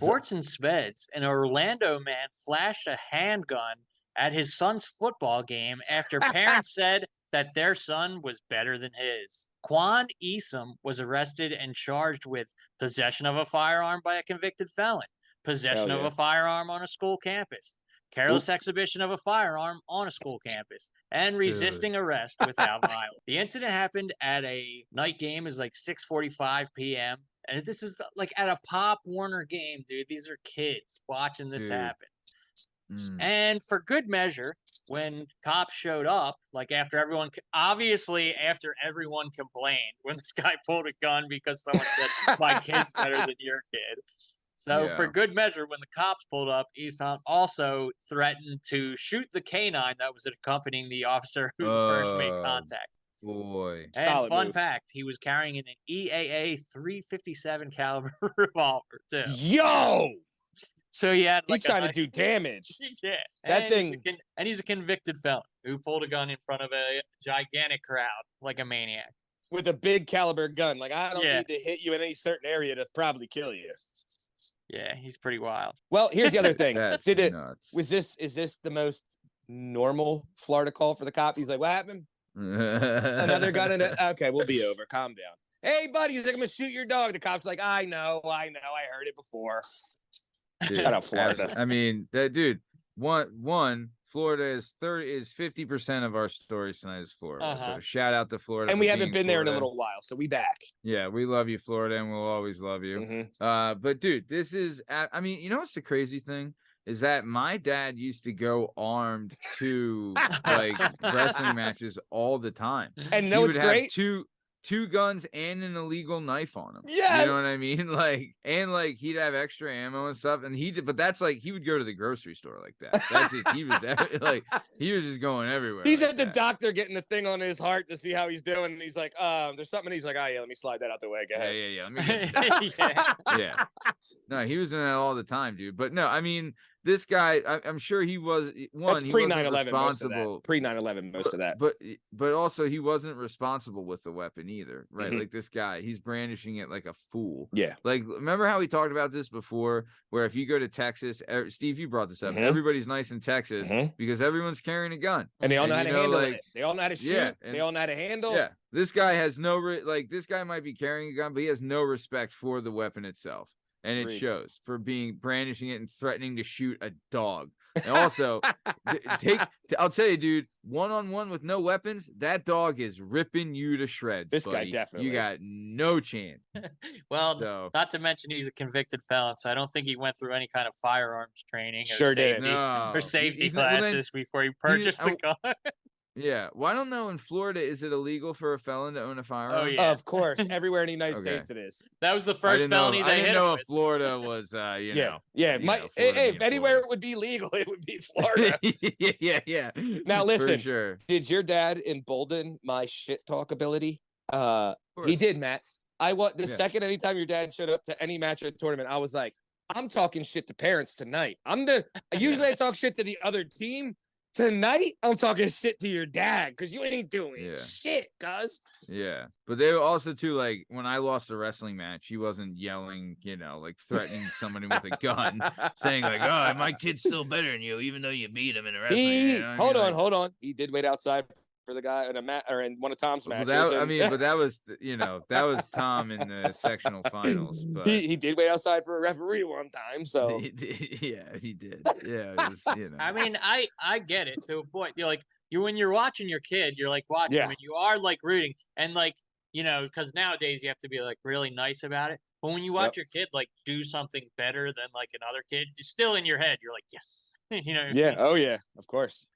Sports and Speds, an Orlando man flashed a handgun at his son's football game after parents said that their son was better than his. Quan Esom was arrested and charged with possession of a firearm by a convicted felon, possession Hell of yeah. a firearm on a school campus, careless exhibition of a firearm on a school campus, and resisting arrest without violence. The incident happened at a night game. Is like 6:45 p.m. And this is like at a Pop Warner game, dude. These are kids watching this happen. And for good measure, when cops showed up, like after everyone complained when this guy pulled a gun because someone said my kid's better than your kid. So for good measure, when the cops pulled up, Isan also threatened to shoot the canine that was accompanying the officer who first made contact. Boy. And Solid fun move. fact, he was carrying an EAA 357 caliber revolver too. Yo! So he had like He's trying to do damage. Yeah. That and thing. He's a convicted felon who pulled a gun in front of a gigantic crowd like a maniac. With a big caliber gun. Like, I don't Yeah. need to hit you in any certain area to probably kill you. Yeah, he's pretty wild. Well, here's the other thing. That's Is nuts. this the most normal Florida call for the cop? He's like, what happened? Another gun in it? Okay, we'll be over. Calm down. Hey, buddy, he's like, I'm gonna shoot your dog. The cop's like, I know, I heard it before. Dude, Shout out Florida. I mean, that dude. Florida is 50% of our stories tonight is Florida. So shout out to Florida. And we haven't been there in a Florida. little while, so we back. Yeah, we love you, Florida, and we'll always love you. But dude, this is. I mean, you know what's the crazy thing is that my dad used to go armed to like wrestling matches all the time. And no, it's great. Have two guns and an illegal knife on him. Yes. You know what I mean? Like, and like he'd have extra ammo and stuff. And but that's like he would go to the grocery store like that. That's it. He was like he was just going everywhere. He's like at the that. doctor getting the thing on his heart to see how he's doing. And he's like, there's something. He's like, oh yeah, let me slide that out the way. Go ahead. Yeah. Let me get that. Yeah. No, he was doing that all the time, dude. But no, I mean, this guy, I'm sure he was That's he pre wasn't 9/11. Most of responsible. that. Pre 9/11. Most of that. But also he wasn't responsible with the weapon either, right? Like this guy, he's brandishing it like a fool. Yeah. Like remember how we talked about this before, where if you go to Texas, Steve, you brought this up. Everybody's nice in Texas because everyone's carrying a gun, and they all know how to handle like, it. They all know how to shoot. They all know how to handle. Yeah. This guy has this guy might be carrying a gun, but he has no respect for the weapon itself. And it shows for brandishing it and threatening to shoot a dog. And also, I'll tell you, dude, one-on-one with no weapons, that dog is ripping you to shreds. This buddy. guy definitely. You got no chance. Well, not to mention he's a convicted felon, so I don't think he went through any kind of firearms training or safety classes before he purchased the gun. Yeah. Well, I don't know. In Florida, is it illegal for a felon to own a firearm? Oh, yeah. Of course. Everywhere in the United States it is. That was the first felony they hit. I didn't know if Florida was, Yeah. If anywhere it would be legal, it would be Florida. Yeah. Now, listen. For sure. Did your dad embolden my shit talk ability? He did, Matt. Second anytime your dad showed up to any match or a tournament, I was like, I'm talking shit to parents tonight. Usually I talk shit to the other team. Tonight, I'm talking shit to your dad because you ain't doing shit, cuz. Yeah. But they were also, too, like, when I lost a wrestling match, he wasn't yelling, like threatening somebody with a gun, saying, like, oh, my kid's still better than you, even though you beat him in a wrestling match. Hold on. He did wait outside for the guy in one of Tom's matches. But that was, that was Tom in the sectional finals. But he did wait outside for a referee one time. So he did. Yeah, it was, I mean, I get it to a point. You're like when you're watching your kid, you're like watching him, and you are like rooting, and like because nowadays you have to be like really nice about it. But when you watch your kid like do something better than like another kid, you're still in your head. You're like, yes, Yeah. Oh yeah. Of course.